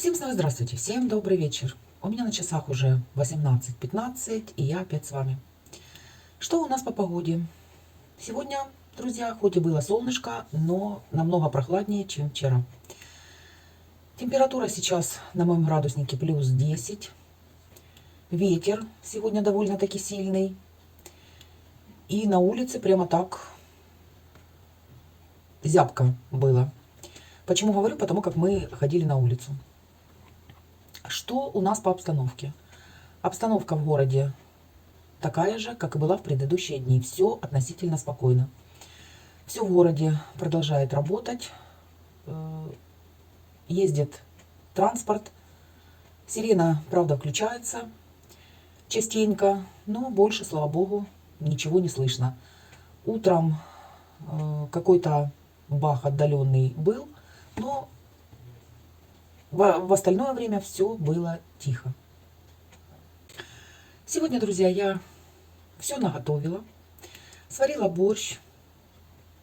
Всем снова здравствуйте, всем добрый вечер. У меня на часах уже 18:15, и я опять с вами. Что у нас по погоде? Сегодня, друзья, хоть и было солнышко, но намного прохладнее, чем вчера. Температура сейчас на моем градуснике плюс 10. Ветер сегодня довольно-таки сильный. И на улице прямо так зябко было. Почему говорю? Потому как мы ходили на улицу. Что у нас по обстановке? Обстановка в городе такая же, как и была в предыдущие дни. Все относительно спокойно. Все в городе продолжает работать. Ездит транспорт. Сирена, правда, включается частенько, но больше, слава богу, ничего не слышно. Утром какой-то бах отдаленный был, но в остальное время все было тихо. Сегодня, друзья, я все наготовила. Сварила борщ,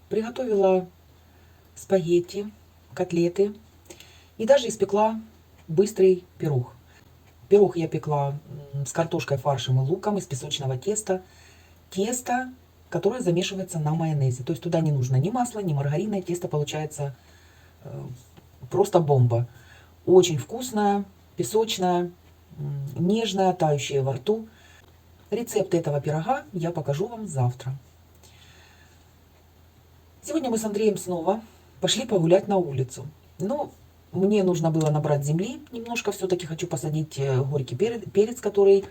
приготовила спагетти, котлеты и даже испекла быстрый пирог. Пирог я пекла с картошкой, фаршем и луком из песочного теста. Тесто, которое замешивается на майонезе. То есть туда не нужно ни масла, ни маргарина. Тесто получается просто бомба. Очень вкусная, песочная, нежная, тающая во рту. Рецепт этого пирога я покажу вам завтра. Сегодня мы с Андреем снова пошли погулять на улицу. Но мне нужно было набрать земли. Немножко все-таки хочу посадить горький перец, который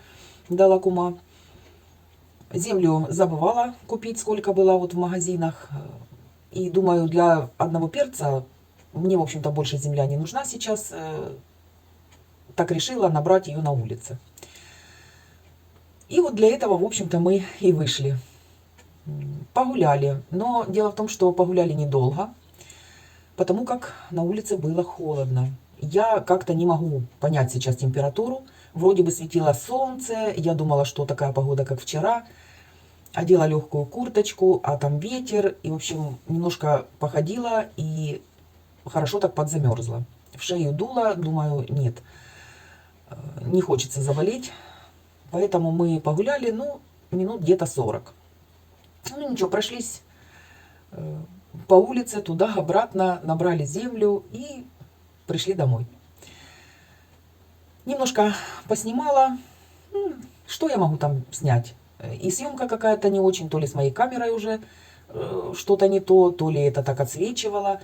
дала кума. Землю забывала купить, сколько было вот в магазинах. И думаю, для одного перца мне, в общем-то, больше земля не нужна сейчас. Так решила набрать ее на улице. И вот для этого, в общем-то, мы и вышли. Погуляли. Но дело в том, что погуляли недолго, потому как на улице было холодно. Я как-то не могу понять сейчас температуру. Вроде бы светило солнце. Я думала, что такая погода, как вчера. Одела легкую курточку, а там ветер. И, в общем, немножко походила и хорошо так подзамерзла. В шею дуло, думаю, нет, не хочется заболеть. Поэтому мы погуляли, ну, минут где-то 40. Ну, ничего, прошлись по улице, туда-обратно, набрали землю и пришли домой. Немножко поснимала. Что я могу там снять? И съемка какая-то не очень, то ли с моей камерой уже что-то не то, то ли это так отсвечивало.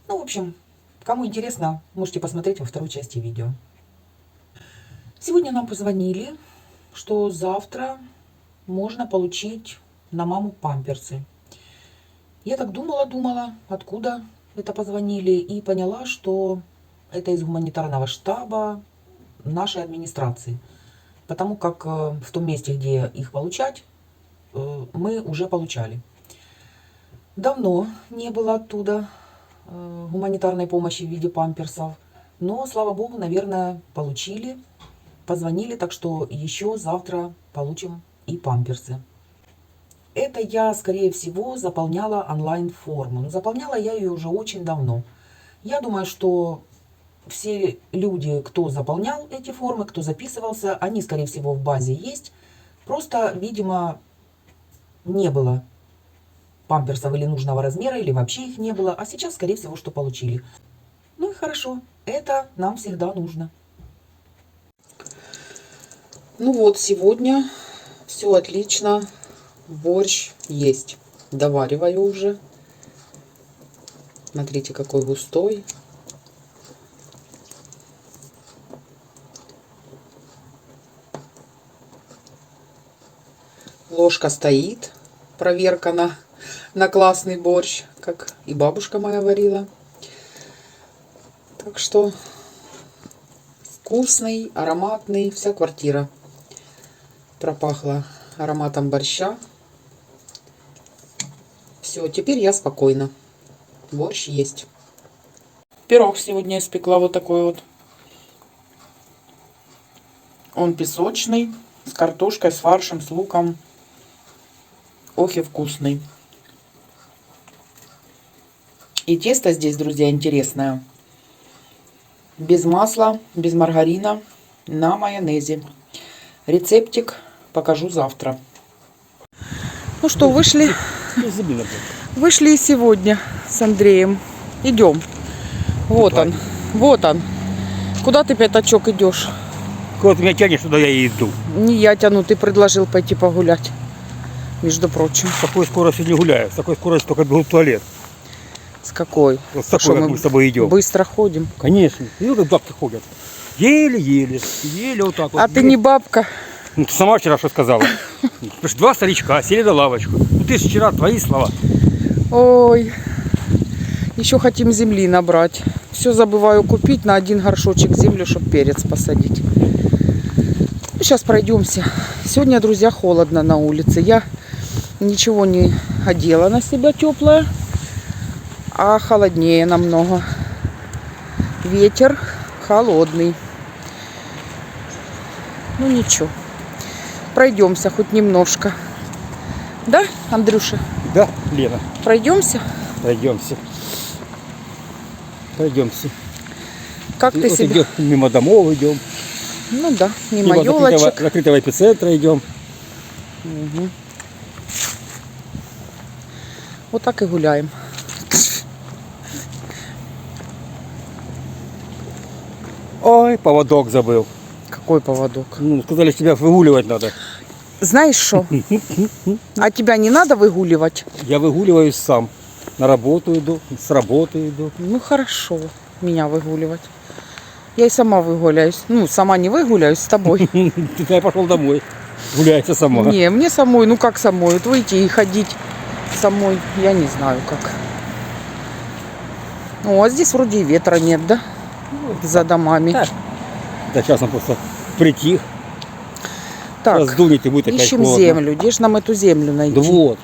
Ну, в общем, кому интересно, можете посмотреть во второй части видео. Сегодня нам позвонили, что завтра можно получить на маму памперсы. Я так думала, откуда это позвонили, и поняла, что это из гуманитарного штаба нашей администрации. Потому как в том месте, где их получать, мы уже получали. Давно не было оттуда гуманитарной помощи в виде памперсов. Но, слава богу, наверное, получили, позвонили, так что еще завтра получим и памперсы. Это я, скорее всего, заполняла онлайн-форму. Но заполняла я ее уже очень давно. Я думаю, что все люди, кто заполнял эти формы, кто записывался, они, скорее всего, в базе есть. Просто, видимо, не было памперсов или нужного размера, или вообще их не было. А сейчас, скорее всего, что получили. Ну и хорошо, это нам всегда нужно. Ну вот, сегодня все отлично. Борщ есть. Довариваю уже. Смотрите, какой густой. Ложка стоит. Проверка на классный борщ, как и бабушка моя варила. Так что вкусный, ароматный. Вся квартира пропахла ароматом борща. Все, теперь я спокойна. Борщ есть. Пирог сегодня испекла вот такой вот. Он песочный, с картошкой, с фаршем, с луком. Ох и вкусный. И тесто здесь, друзья, интересное. без масла, без маргарина, на майонезе. Рецептик покажу завтра. Ну что, вышли и сегодня с Андреем. Идем. Вот он. Вот он. Куда ты, пятачок, идешь? Куда ты меня тянешь, туда я и иду. Не я тяну, ты предложил пойти погулять. Между прочим. С такой скоростью не гуляю. С такой скоростью только бегу в туалет. С какой? Вот с такой, как мы с тобой идем. Быстро ходим. Конечно. Видел, как бабки ходят? Еле-еле. Еле вот так вот. А ты не бабка. Ну, ты сама вчера что сказала? Два старичка сели на лавочку. Ну ты же вчера твои слова. Ой. Еще хотим земли набрать. Все забываю купить на один горшочек землю, чтобы перец посадить. Ну, сейчас пройдемся. Сегодня, друзья, холодно на улице. Я ничего не одела на себя теплое, а холоднее намного. Ветер холодный. Ну ничего. Пройдемся хоть немножко. Да, Андрюша? Да, Лена. Пройдемся? Пройдемся. Пройдемся. Как ты вот себя... идем, мимо домов идем. Ну да, мимо елочек. Закрытого эпицентра идем. Угу. Вот так и гуляем. Ой, поводок забыл. Какой поводок? Ну, сказали, что тебя выгуливать надо. Знаешь что? А тебя не надо выгуливать? Я выгуливаюсь сам. На работу иду, с работы иду. Ну хорошо, меня выгуливать. Я и сама выгуляюсь. Ну, сама не выгуляюсь с тобой. Я пошел домой. Гуляйся сама. Не, мне самой, ну как самой? Вот выйти и ходить самой, я не знаю как. О, а здесь вроде и ветра нет, да? За домами. Да, сейчас он просто притих. Так, раздунет и будет опять ищем холодно. землю. Где же нам эту землю найти? Да вот.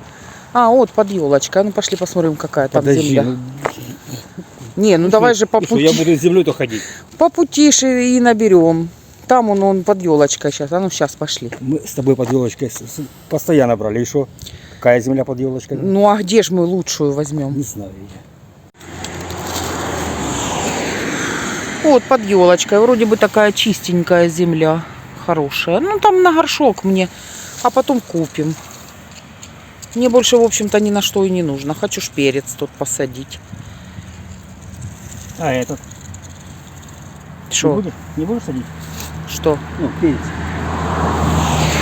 А, вот под елочкой. А ну пошли посмотрим, какая там Подожди, земля. ну, Не, ну давай же по что, пути. я буду с землей-то ходить. По пути и наберем. Там он под елочкой сейчас. А ну сейчас пошли. Мы с тобой под елочкой постоянно брали. И что? Какая земля под елочкой? Ну а где же мы лучшую возьмем? Не знаю я. Вот под елочкой. Вроде бы такая чистенькая земля. Хорошая. Ну там на горшок мне. А потом купим. Мне больше, в общем-то, ни на что и не нужно. Хочу ж перец тут посадить. А этот? Что? Не будешь садить? Что? Ну, перец.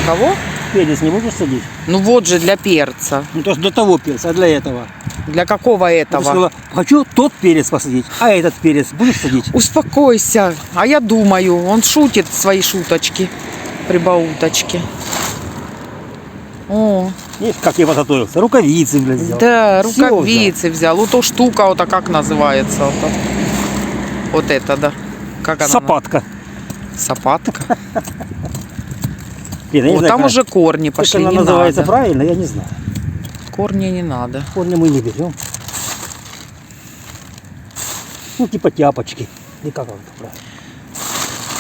Кого? Перец не будешь садить? Ну вот же для перца. Ну, то есть для того перца, а для этого. Для какого Ты этого? сказала, хочу тот перец посадить, а этот перец будешь садить? Успокойся. А я думаю, он шутит свои шуточки, прибауточки. О, Видишь, как я подготовился? Рукавицы, блядь, взял. да, Всё рукавицы взял. Вот то штука, вот как называется? Вот это, да. Как она? Сапатка. Сапатка. Лена, я не Вот знаю, там как- уже корни как пошли, она не называется надо. правильно, я не знаю. Корни не надо. Корни мы не берем. Ну, типа тяпочки. И как он правильно?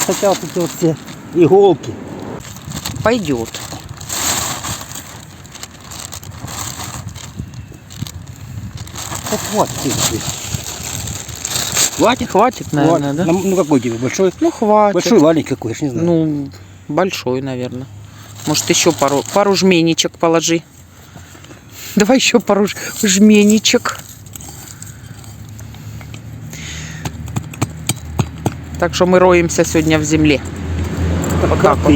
Хотя вот эти вот все иголки. Пойдет. Так хватит их здесь. Хватит? Хватит, наверное, да? Ну какой тебе? Большой? Ну, хватит. Большой валенький какой, я ж не знаю. Ну, большой, наверное. Может, еще пару жменечек положи. Давай еще пару жменечек. Так что мы роемся сегодня в земле. Вот так вот.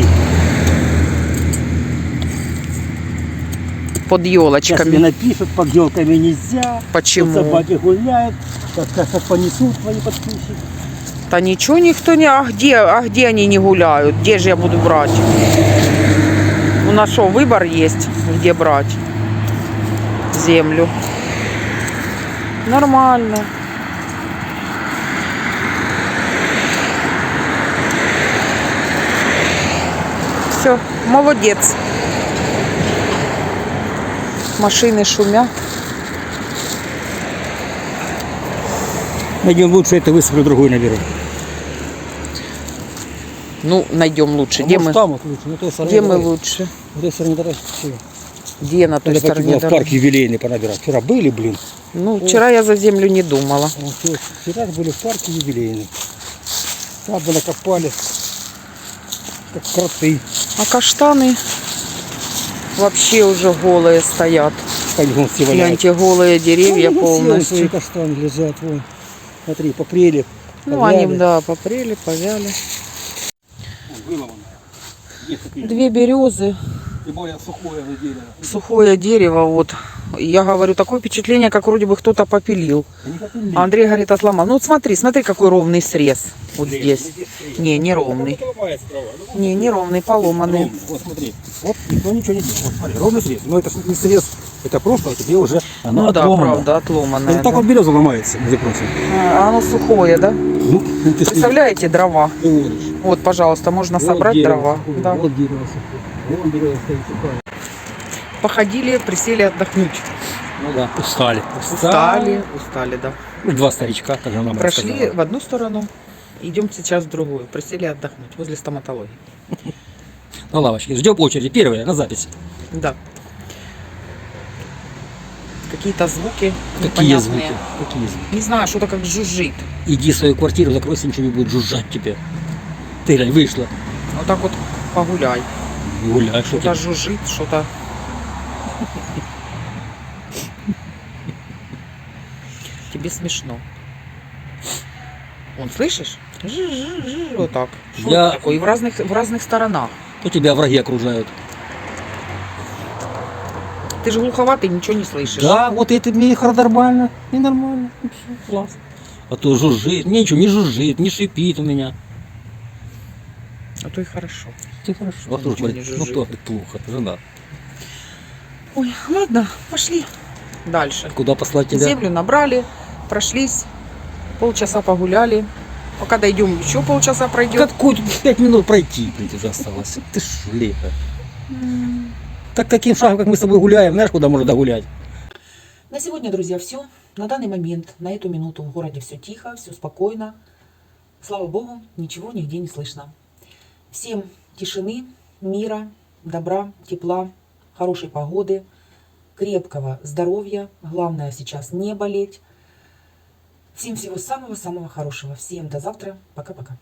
Под Сейчас мне елочками. напишут, под елками нельзя. Почему? Тут собаки гуляют. Как понесут твои подписчики. Да ничего никто не... А где они не гуляют? Где же я буду брать? У нас что, выбор есть, где брать землю? Нормально. Все, молодец. Машины шумят. Найдем лучше это, высыплю, другой наберу. Ну, найдем лучше. А Где может, мы? там вот лучше, на той стороне. Где мы давай. лучше? На той стороне давай. Чего? Где на той Надо пойти стороне было в дороги? парк юбилейный понабирать. Вчера были, блин. Ну, вчера я за землю не думала. Вчера были в парке юбилейный. Там бы накопали, как кроты. А каштаны вообще уже голые стоят. Они все валяются. Гляньте, голые деревья Вон свои полностью. каштаны лежат, вон. Смотри, попрели. Ну, они, да, попрели, повяли. Выломанная. Есть такие. 2 березы, Тем более сухое дерево. сухое дерево, вот. Я говорю, такое впечатление, как вроде бы кто-то попилил. Они как и А Андрей говорит, отломал. Ну вот смотри, смотри, какой ровный срез вот здесь. Не, не ровный. Не, не ровный, поломанный. Вот смотри, вот никто ничего не делает. Вот смотри, ровный срез. Но это не срез, это просто тебе уже оно Ну да, отломано. правда, отломанное. Вот так Да. вот береза ломается, между прочим. А оно сухое, да? Ну, ты Представляете, дрова. говоришь. Вот, пожалуйста, можно собрать дрова. Да. Вот дерево сухое. Вон береза стоит сухая. Походили, присели отдохнуть. Ну да, устали. Устали, да. Ну, 2 старичка, как она Прошли в одну сторону, идем сейчас в другую. Присели отдохнуть возле стоматологии. На лавочке. Ждем очереди. Первая на запись. Да. Какие-то звуки Какие непонятные. звуки? Какие звуки? Не знаю, что-то как жужжит. Иди в свою квартиру, закройся, ничего не будет жужжать тебе. Ты глянь, вышла. Вот так вот погуляй. Гуляй, что Что-то ты. жужжит, что-то... Тебе смешно. Вон, слышишь? Жужж, вот так. Шум Я- такой, и в разных сторонах. То тебя враги окружают. Ты же глуховатый, ничего не слышишь. Да, вот это мне нормально. И нормально. И всё, класс. А то жужжит. Мне ничего не жужжит, не шипит у меня. А то и хорошо. Ты хорошо. А Ничего то, смотри, не ну жужжит. то плохо, жена. Ой, ладно, пошли дальше. Куда послать тебя? Землю набрали, прошлись, полчаса погуляли. Пока дойдем, еще полчаса пройдет. Какой тут 5 минут пройти, блин, уже осталось. Ты ж лето. Так таким шагом, как мы с тобой гуляем, знаешь, куда можно догулять? На сегодня, друзья, все. На данный момент, на эту минуту в городе все тихо, все спокойно. Слава Богу, ничего нигде не слышно. Всем тишины, мира, добра, тепла, хорошей погоды, крепкого здоровья. Главное сейчас не болеть. Всем всего самого-самого хорошего. Всем до завтра. Пока-пока.